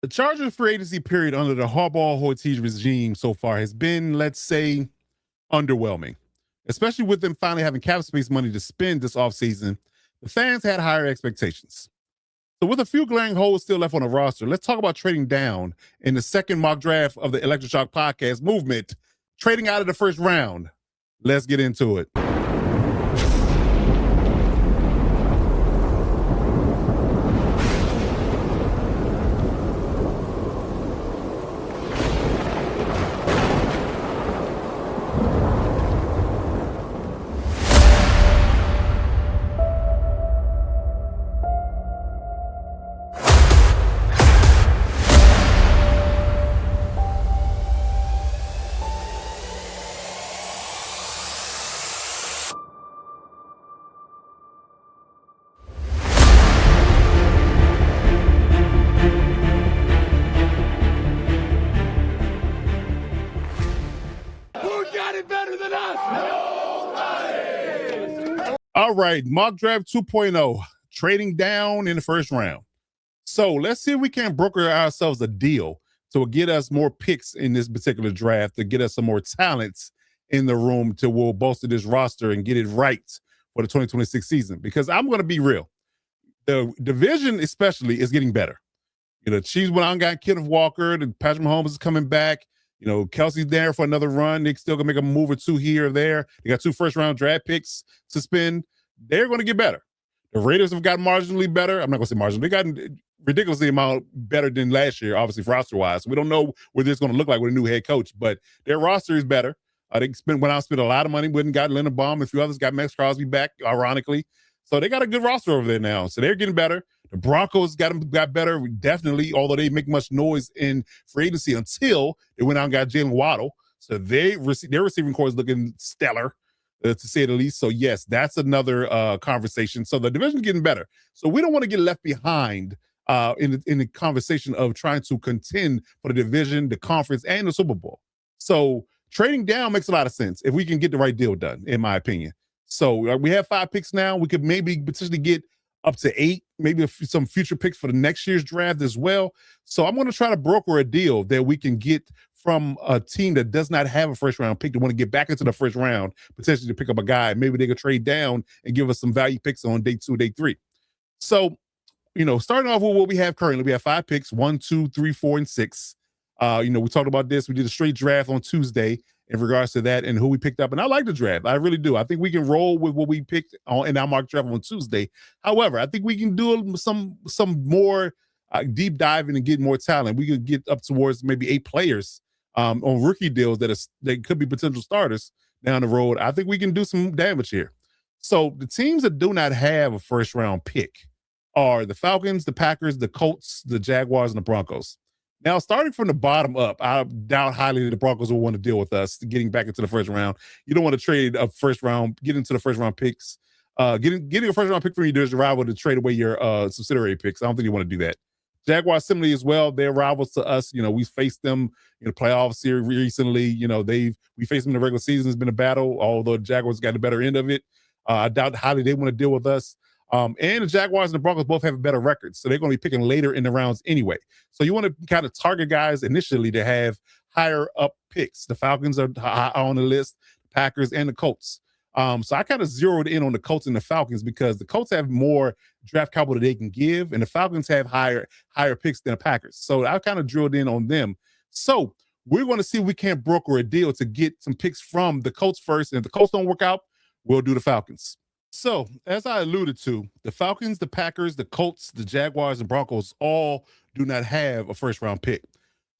The Chargers free agency period under the Harbaugh-Ortiz regime so far has been, let's say, underwhelming, especially with them finally having cap space money to spend this offseason. The fans had higher expectations. So with a few glaring holes still left on the roster, let's talk about trading down in the second mock draft of the Electrifying Podcast movement, trading out of the first round. Let's get into it. All right, mock draft 2.0, trading down in the first round. So let's see if we can broker ourselves a deal to get us more picks in this particular draft, to get us some more talents in the room to will bolster this roster and get it right for the 2026 season. Because I'm going to be real, the division especially is getting better. You know, Chiefs went out and got Kenneth Walker. The Patrick Mahomes is coming back. You know, Kelsey's there for another run. They still gonna make a move or two here or there. They got 2 first-round draft picks to spend. They're going to get better. The Raiders have gotten marginally better. I'm not going to say marginally. They've gotten ridiculously amount better than last year, obviously, roster-wise. We don't know what this is going to look like with a new head coach, but their roster is better. They went out and spent a lot of money, went and got Leonard Baum. A few others got Max Crosby back, ironically. So they got a good roster over there now. So they're getting better. The Broncos got better, definitely, although they make much noise in free agency until they went out and got Jalen Waddle. So their receiving core is looking stellar, to say the least. So, yes, that's another conversation. So the division's getting better. So we don't want to get left behind in the conversation of trying to contend for the division, the conference, and the Super Bowl. So trading down makes a lot of sense if we can get the right deal done, in my opinion. So we have 5 picks now. We could maybe potentially get up to 8, maybe some future picks for the next year's draft as well. So I'm going to try to broker a deal that we can get from a team that does not have a first-round pick, to want to get back into the first round, potentially to pick up a guy. Maybe they could trade down and give us some value picks on day 2, day 3. So, you know, starting off with what we have currently, we have 5 picks, 1, 2, 3, 4, and 6. You know, we talked about this. We did a straight draft on Tuesday in regards to that and who we picked up. And I like the draft. I really do. I think we can roll with what we picked in our mock draft on Tuesday. However, I think we can do some more deep diving and get more talent. We could get up towards maybe 8 players on rookie deals that could be potential starters down the road. I think we can do some damage here. So the teams that do not have a first round pick are the Falcons, the Packers, the Colts, the Jaguars, and the Broncos. Now, starting from the bottom up, I doubt highly that the Broncos will want to deal with us getting back into the first round. You don't want to trade a first round, get into the first round picks. Getting a first round pick from your division rival to trade away your subsidiary picks. I don't think you want to do that. Jaguars similarly as well. They're rivals to us. You know, we faced them in the playoffs here recently. You know, we faced them in the regular season. It's been a battle, although the Jaguars got the better end of it. I doubt highly they want to deal with us. And the Jaguars and the Broncos both have a better record, so they're going to be picking later in the rounds anyway. So you want to kind of target guys initially to have higher up picks. The Falcons are high on the list, the Packers, and the Colts. So I kind of zeroed in on the Colts and the Falcons because the Colts have more draft capital that they can give, and the Falcons have higher picks than the Packers. So I kind of drilled in on them. So we're going to see if we can't broker a deal to get some picks from the Colts first. And if the Colts don't work out, we'll do the Falcons. So, as I alluded to, the Falcons, the Packers, the Colts, the Jaguars, and Broncos all do not have a first-round pick.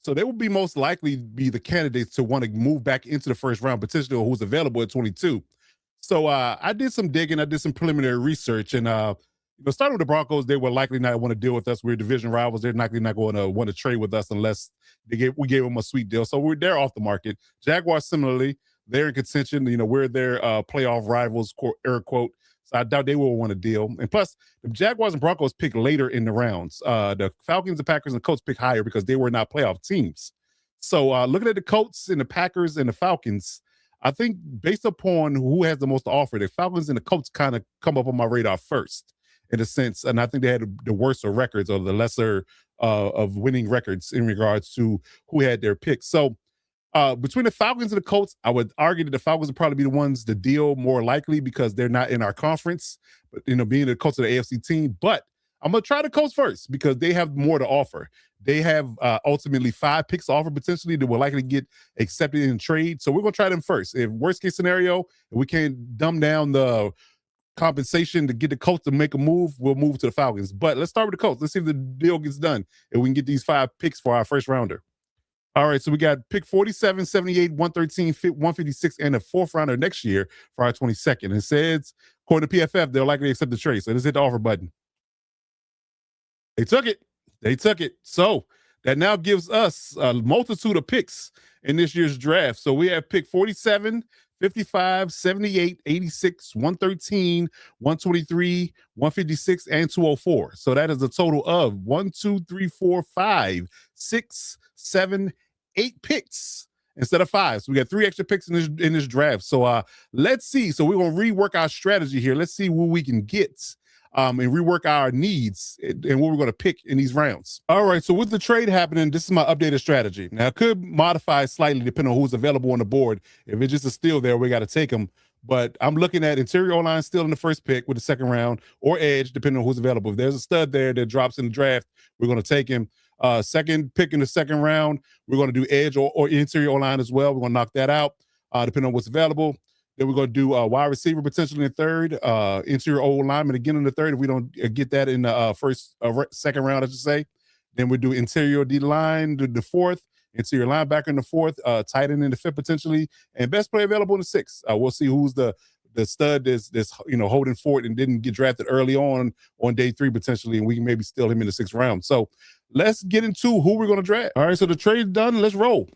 So they will be most likely be the candidates to want to move back into the first round, potentially, or who's available at 22. So I did some digging. I did some preliminary research. And starting with the Broncos, they will likely not want to deal with us. We're division rivals. They're likely not going to want to trade with us unless we gave them a sweet deal. So they're off the market. Jaguars, similarly, they're in contention. You know, we're their playoff rivals, air quote. So I doubt they will want a deal. And plus, the Jaguars and Broncos pick later in the rounds. The Falcons, the Packers, and the Colts pick higher because they were not playoff teams. So looking at the Colts and the Packers and the Falcons, I think based upon who has the most to offer, the Falcons and the Colts kind of come up on my radar first in a sense. And I think they had the worst of records or the lesser of winning records in regards to who had their picks. So between the Falcons and the Colts, I would argue that the Falcons would probably be the ones to deal more likely because they're not in our conference, but being the Colts of the AFC team. But I'm gonna try the Colts first because they have more to offer. They have ultimately 5 picks to offer potentially that will likely get accepted in trade. So we're gonna try them first. If worst case scenario, if we can't dumb down the compensation to get the Colts to make a move, we'll move to the Falcons. But let's start with the Colts. Let's see if the deal gets done and we can get these 5 picks for our first rounder. All right, so we got pick 47, 78, 113, 156, and a 4th rounder next year for our 22nd. It says, according to PFF, they'll likely accept the trade. So let's hit the offer button. They took it. They took it. So that now gives us a multitude of picks in this year's draft. So we have pick 47, 55, 78, 86, 113, 123, 156, and 204. So that is a total of 1, 2, 3, 4, 5, 6, 7, 8 picks instead of 5. So we got 3 extra picks in this draft. So let's see. So we're gonna rework our strategy here. Let's see what we can get. And rework our needs and what we're going to pick in these rounds. All right, so with the trade happening, this is my updated strategy. Now, it could modify slightly depending on who's available on the board. If it's just a steal there, we got to take them. But I'm looking at interior O-line still in the first pick with the 2nd round, or edge, depending on who's available. If there's a stud there that drops in the draft, we're going to take him. 2nd pick in the 2nd round, we're going to do edge or interior O-line as well. We're going to knock that out, depending on what's available. Then we're going to do wide receiver potentially in the 3rd, interior O lineman again in the 3rd. If we don't get that in the 2nd round, I should say. Then we do interior D line the 4th, interior linebacker in the 4th, tight end in the 5th potentially, and best player available in the 6th. We'll see who's the stud that's holding fort and didn't get drafted early on day 3 potentially, and we can maybe steal him in the 6th round. So let's get into who we're going to draft. All right, so the trade's done. Let's roll.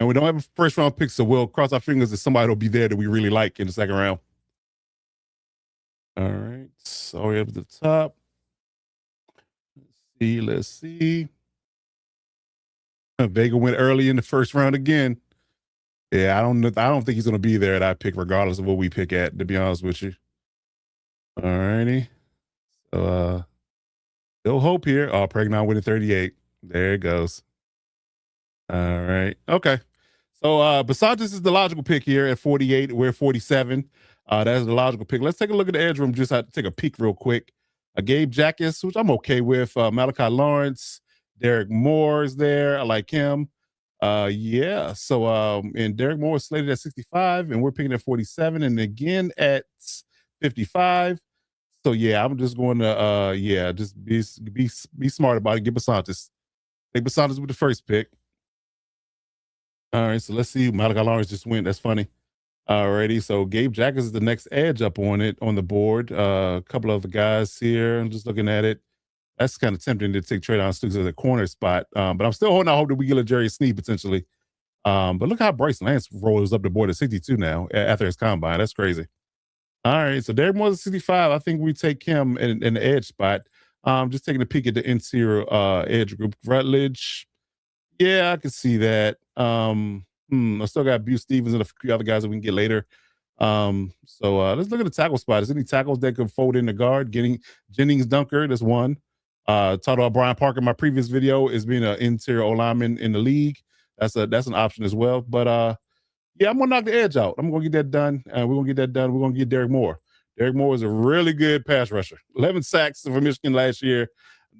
And we don't have a 1st round pick, so we'll cross our fingers that somebody will be there that we really like in the 2nd round. All right, so we're up at the top. Let's see. Vega went early in the 1st round again. Yeah, I don't think he's going to be there at our pick, regardless of what we pick at, to be honest with you. All righty. So, still hope here. Oh, Pregnon winning 38. There it goes. All right. Okay. So Basantis is the logical pick here at 48. We're 47. That's the logical pick. Let's take a look at the edge room. Just have to take a peek real quick. Gabe Jackus, which I'm okay with. Malachi Lawrence, Derek Moore is there. I like him. Yeah. So and Derek Moore is slated at 65, and we're picking at 47, and again at 55. So yeah, I'm just going to just be smart about it. Get Basantis. Take Basantis with the 1st pick. All right, so let's see. Malachi Lawrence just went. That's funny. Alrighty, so Gabe Jackus is the next edge up on the board. A couple of the guys here. I'm just looking at it. That's kind of tempting to take Traydon Stukes as a corner spot. But I'm still holding out hope that we get a Jerry Sneed potentially. But look how Bryce Lance rolls up the board at 62 now after his combine. That's crazy. All right, so Derek Moore's at 65. I think we take him in the edge spot. Just taking a peek at the interior edge group. Rutledge. Yeah, I can see that. I still got Buse Stevens and a few other guys that we can get later. So let's look at the tackle spot. Is any tackles that could fold in the guard? Getting Jennings Dunker, that's one. Talked about Brian Parker in my previous video is being an interior O lineman in the league. That's an option as well. But yeah, I'm gonna knock the edge out. I'm gonna get that done. We're gonna get that done. We're gonna get Derek Moore. Derek Moore is a really good pass rusher. 11 sacks for Michigan last year.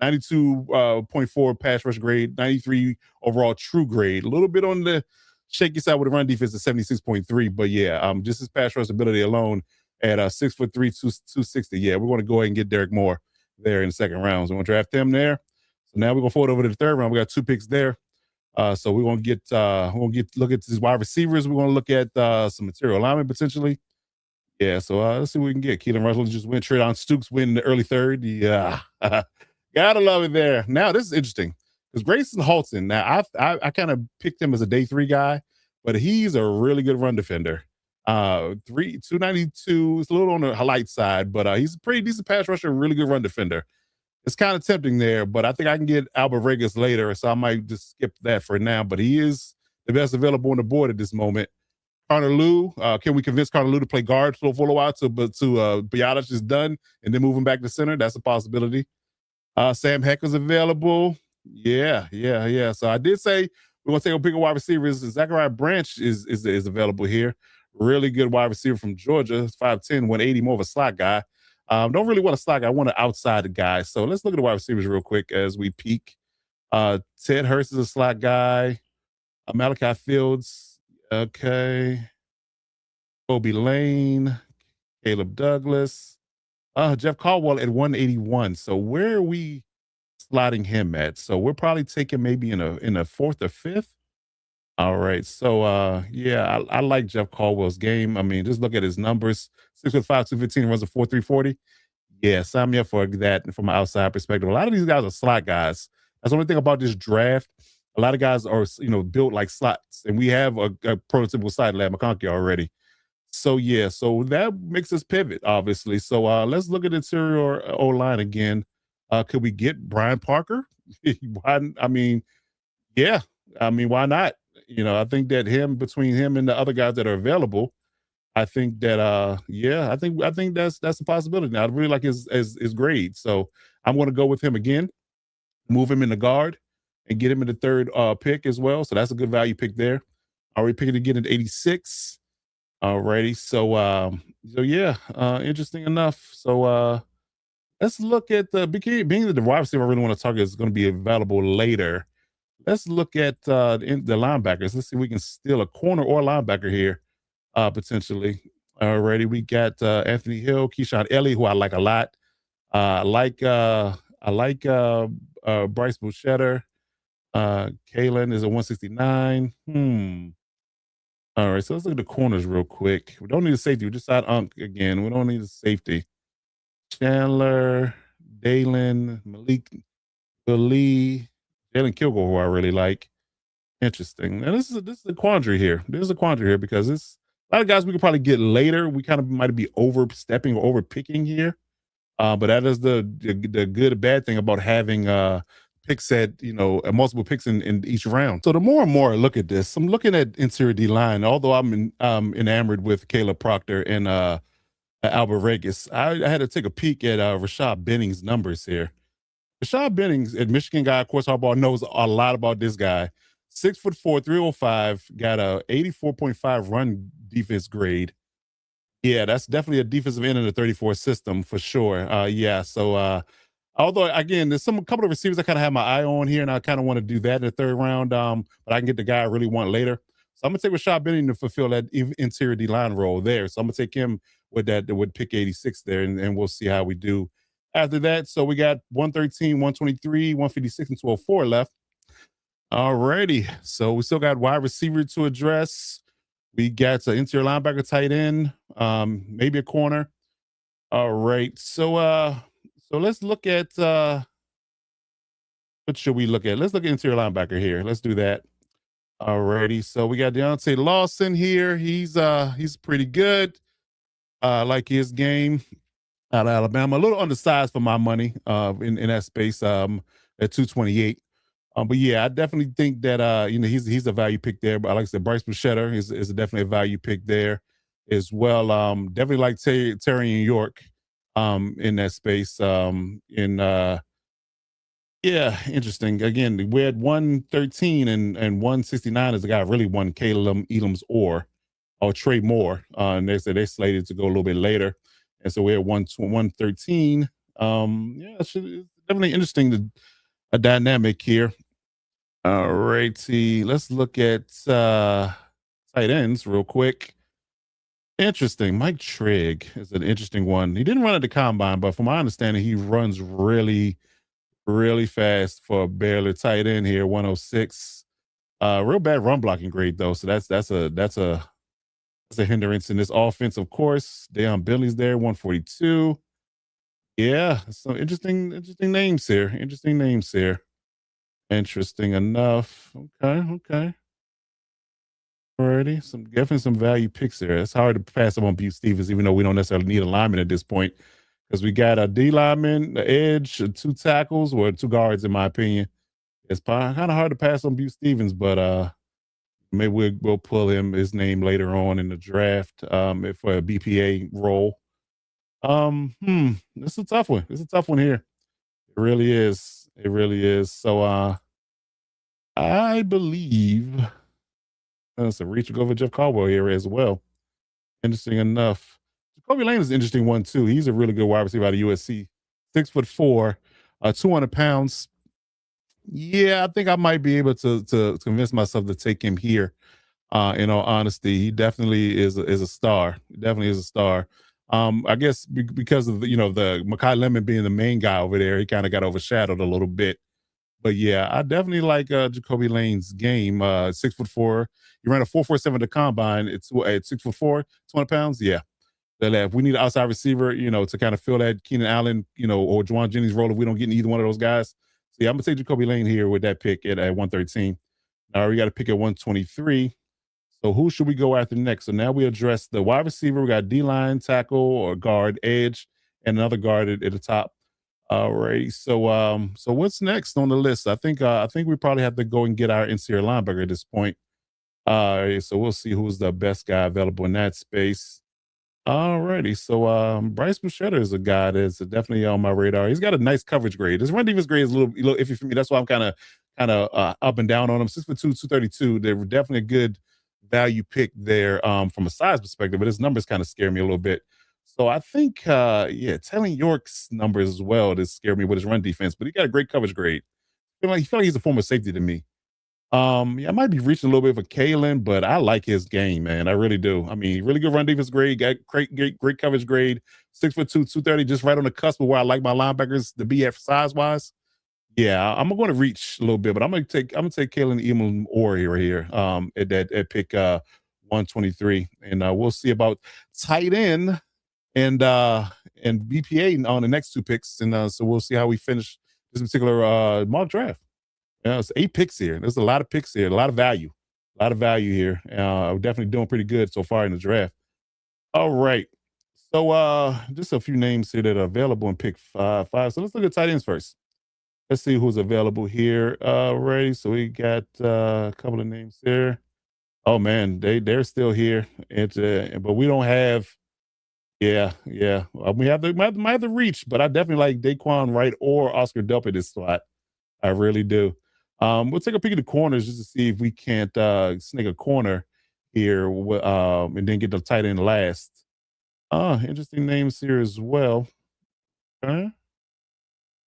92.4 pass rush grade, 93 overall true grade. A little bit on the shaky side with the run defense at 76.3, but yeah, just his pass rush ability alone at 6'3", 260. Yeah, we're going to go ahead and get Derek Moore there in the 2nd round. So we're going to draft him there. So now we're going to forward over to the 3rd round. We got 2 picks there. So we're going to look at these wide receivers. We're going to look at some material alignment potentially. Yeah, so let's see what we can get. Keelan Russell just went. Traydon Stukes win in the early 3rd. Yeah. Gotta love it there. Now this is interesting because Grayson Halton. Now I kind of picked him as a day 3 guy, but he's a really good run defender. 292. It's a little on the light side, but he's a pretty decent pass rusher, really good run defender. It's kind of tempting there, but I think I can get Albert Vegas later, so I might just skip that for now. But he is the best available on the board at this moment. Connor Lew, can we convince Connor Lew to play guard for a while to Biotis is done and then move him back to center? That's a possibility. Sam Heck is available. Yeah. So I did say we're gonna take a bigger wide receivers. Zachariah Branch is available here. Really good wide receiver from Georgia. 5'10", 180, more of a slot guy. Don't really want a slot guy. I want an outside guy. So let's look at the wide receivers real quick as we peek. Ted Hurst is a slot guy. Malachi Fields. Okay. Kobe Lane. Caleb Douglas. Jeff Caldwell at 181. So where are we slotting him at? So we're probably taking maybe in a fourth or fifth. All right. So yeah, I like Jeff Caldwell's game. I mean, just look at his numbers. 6'5", 215, runs a 4.340. Yeah, sign me up for that from an outside perspective. A lot of these guys are slot guys. That's the only thing about this draft. A lot of guys are, built like slots, and we have a prototypical slot lab McConkey already. So yeah, so that makes us pivot, obviously. So let's look at interior O line again. Could we get Brian Parker? I mean, yeah. I mean, why not? I think that between him and the other guys that are available, I think that yeah, I think that's a possibility. Now I really like his grade. So I'm gonna go with him again, move him in the guard, and get him in the third pick as well. So that's a good value pick there. Already picking again at 86. Alrighty. So yeah, interesting enough. So let's look at being that the wide receiver I really want to target is going to be available later. Let's look at the linebackers. Let's see if we can steal a corner or linebacker here, potentially. Alrighty, we got Anthony Hill, Keyshawn Elliott, who I like a lot. I like Bryce Buchetter. Kalen is a 169. All right, so let's look at the corners real quick. We don't need a safety. We just add Unk again. We don't need a safety. Chandler, Dalen, Malik, Lee, Jalen Kilgore, who I really like. Interesting. Now this is a quandary here. There's a quandary here because it's a lot of guys we could probably get later. We kind of might be overstepping or overpicking here. But that is the good or bad thing about having picks at multiple picks in each round. So the more and more I look at this, I'm looking at interior D line. Although I'm enamored with Caleb Proctor and Albert Regis, I had to take a peek at Rashad Benning's numbers here. Rashad Bennings, a Michigan guy, of course, Harbaugh knows a lot about this guy. 6'4", 305, got a 84.5 run defense grade. Yeah, that's definitely a defensive end in the 34 system for sure. Yeah, so although again, there's a couple of receivers I kind of have my eye on here, and I kind of want to do that in the third round. But I can get the guy I really want later. So I'm gonna take Rashad Benning to fulfill that interior D line role there. So I'm gonna take him with pick 86 there, and we'll see how we do after that. So we got 113, 123, 156, and 204 left. All righty. So we still got wide receiver to address. We got an interior linebacker, tight end, maybe a corner. All right. So let's look at what should we look at? Let's look at interior linebacker here. Let's do that. All righty. So we got Deontay Lawson here. He's pretty good. I like his game out of Alabama. A little undersized for my money in that space at 228. But yeah, I definitely think that he's a value pick there. But like I said, Bryce Buchetter is definitely a value pick there as well. Definitely like Terry and York in that space. Yeah, interesting. Again, we had 113 and 169 is the guy really won Caleb Elam's or Trey Moore. And they said they slated to go a little bit later. And so we're at 113. Yeah, it's definitely interesting a dynamic here. All righty. Let's look at tight ends real quick. Interesting. Mike Trigg is an interesting one. He didn't run at the combine, but from my understanding, he runs really, really fast for a Baylor tight end here, 106. Real bad run blocking grade though. So that's a hindrance in this offense, of course. Deion Billy's there, 142. Yeah, so interesting names here. Interesting names here. Interesting enough. Okay. Alrighty. Definitely some value picks there. It's hard to pass up on Butte Stevens, even though we don't necessarily need a lineman at this point. Because we got a D lineman, the edge, 2 tackles, or 2 guards, in my opinion. It's kind of hard to pass on Butte Stevens, but maybe we'll pull his name later on in the draft for a BPA role. This is a tough one. It's a tough one here. It really is. It really is. So I believe it's a reach to go for Jeff Caldwell here as well. Interesting enough. Jacoby Lane is an interesting one too. He's a really good wide receiver out of USC. 6'4", 200 pounds. Yeah, I think I might be able to convince myself to take him here. In all honesty, he definitely is a star. He definitely is a star. I guess because of the Makai Lemon being the main guy over there, he kind of got overshadowed a little bit. But yeah, I definitely like Jacoby Lane's game. 6'4". He ran a 4.47 to combine. It's at 6'4", 200 pounds. Yeah. If we need an outside receiver, to kind of fill that Keenan Allen, or Juwan Jennings role if we don't get either one of those guys. So yeah, I'm gonna take Jacoby Lane here with that pick at 113. Now we got to pick at 123. So who should we go after next? So now we address the wide receiver. We got D-line, tackle, or guard, edge, and another guard at the top. All right. So what's next on the list? I think we probably have to go and get our interior linebacker at this point. So we'll see who's the best guy available in that space. Alrighty, so Bryce Buchetta is a guy that's definitely on my radar. He's got a nice coverage grade. His run defense grade is a little iffy for me. That's why I'm kind of up and down on him. 6'2", 232. They're definitely a good value pick there from a size perspective, but his numbers kind of scare me a little bit. So I think, Telling York's numbers as well to scare me with his run defense, but he got a great coverage grade. I feel like he's a former safety to me. Yeah, I might be reaching a little bit for Kalen, but I like his game, man. I really do. I mean, really good run defense grade, got great coverage grade, 6'2", 230, just right on the cusp of where I like my linebackers to be at size wise. Yeah, I'm going to reach a little bit, but I'm gonna take Kalen Elam Ori right here, at pick 123, and we'll see about tight end and BPA on the next two picks, and so we'll see how we finish this particular mock draft. Yeah, it's 8 picks here. There's a lot of picks here, a lot of value, here. We're definitely doing pretty good so far in the draft. All right. So just a few names here that are available in pick five. So let's look at tight ends first. Let's see who's available here. Ready. So we got a couple of names there. Oh man, they're still here. But we don't have. Yeah, yeah. We have the reach, but I definitely like Daquan Wright or Oscar Delp at this spot. I really do. We'll take a peek at the corners just to see if we can't snake a corner here, and then get the tight end last. Interesting names here as well. Okay.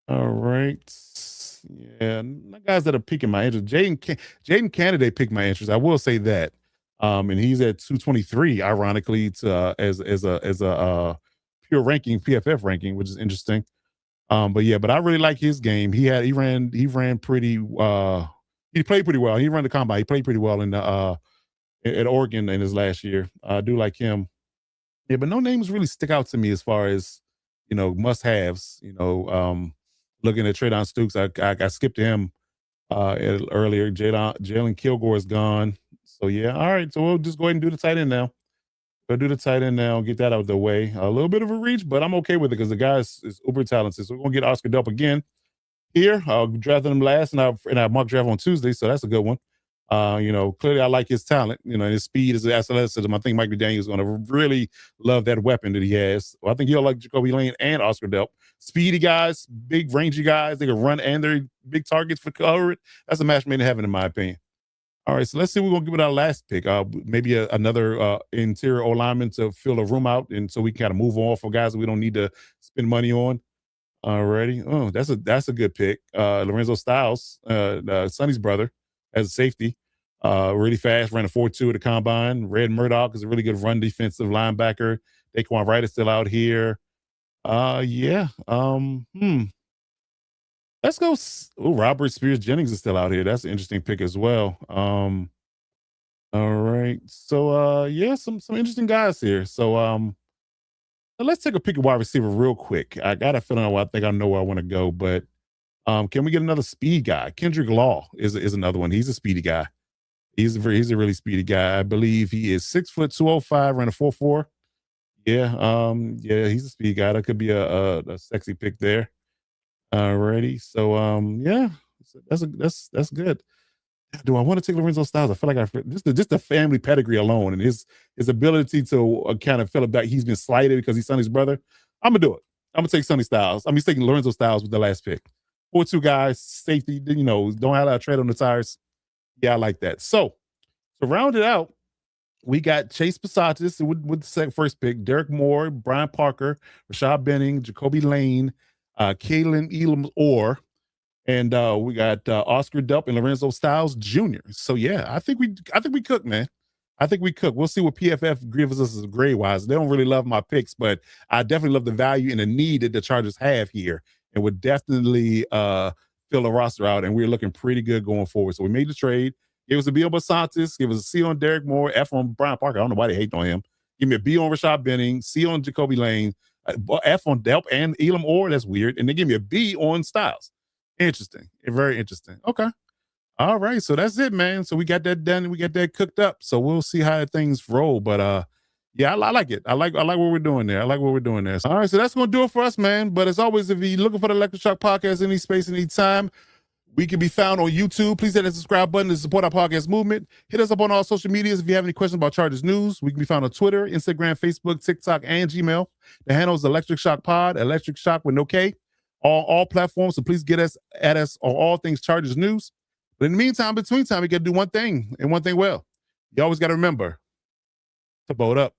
All right. Yeah, not guys that are piquing my interest. Jaden Candidate piqued my interest. I will say that. And he's at 223, ironically, as a pure ranking, PFF ranking, which is interesting. But I really like his game. He ran pretty he played pretty well. He ran the combine. He played pretty well in the at Oregon in his last year. I do like him. Yeah, but no names really stick out to me as far as must-haves. Looking at Traydon Stukes, I skipped him earlier. Jalen Kilgore is gone. So yeah, all right. So we'll just go ahead and do the tight end now. Go do the tight end now, get that out of the way. A little bit of a reach, but I'm okay with it because the guy is uber talented. So we're gonna get Oscar Delp again here. I'll drafted him last, and I mock draft on Tuesday, so that's a good one. Clearly I like his talent. His speed, his athleticism. I think Mike McDaniel is going to really love that weapon that he has. Well, I think he'll like Jacoby Lane and Oscar Delp. Speedy guys, big rangy guys. They can run and they're big targets for cover. That's a match made in heaven, in my opinion. All right, so let's see. We're gonna give it our last pick. Maybe another interior O lineman to fill a room out, and so we can kind of move on for guys that we don't need to spend money on. Alrighty. Oh, that's a good pick. Lorenzo Styles, Sonny's brother, as a safety. Really fast, ran a 4.2 at the combine. Red Murdoch is a really good run defensive linebacker. Daquan Wright is still out here. Yeah. Let's go. Robert Spears Jennings is still out here. That's an interesting pick as well. All right. So yeah, some interesting guys here. So let's take a peek at wide receiver real quick. I got a feeling I think I know where I want to go, but can we get another speed guy? Kendrick Law is another one. He's a speedy guy. He's a really speedy guy. I believe he is 6', 205, ran a 4.4. Yeah, yeah, he's a speed guy. That could be a sexy pick there. Alrighty. So yeah, that's good. Do I want to take Lorenzo Styles? I feel like just the family pedigree alone and his ability to kind of feel about he's been slighted because he's Sonny's brother. I'm gonna do it. I'm gonna take Sonny Styles. He's taking Lorenzo Styles with the last pick. 4-2 guys, safety, don't have a lot of tread on the tires. Yeah, I like that. So to round it out, we got Chase Pasatis with the first pick, Derek Moore, Brian Parker, Rashad Benning, Jacoby Lane, Kalen Elam Orr, and we got Oscar Delp and Lorenzo Styles Jr. So yeah, I think we cook, man. I think we cook. We'll see what PFF gives us as grade wise. They don't really love my picks, but I definitely love the value and the need that the Chargers have here, and would definitely fill a roster out. And we're looking pretty good going forward. So we made the trade. Give us a B on Basantis. Give us a C on Derek Moore. F on Brian Parker. I don't know why they hate on him. Give me a B on Rashad Benning. C on Jacoby Lane. F on Delp and Elam Orr. That's weird. And they give me a B on Styles. Interesting. Very interesting. Okay. All right. So that's it, man. So we got that done. We got that cooked up. So we'll see how things roll. But yeah, I like it. I like what we're doing there. I like what we're doing there. So, all right. So that's going to do it for us, man. But as always, if you're looking for the Electric Shock Podcast, any space, any time, we can be found on YouTube. Please hit that subscribe button to support our podcast movement. Hit us up on all social medias if you have any questions about Chargers news. We can be found on Twitter, Instagram, Facebook, TikTok, and Gmail. The handle is Electric Shock Pod, Electric Shock with no K, all platforms. So please get us at us on all things Chargers news. But in the meantime, between time, we got to do one thing and one thing well. You always got to remember to boat up.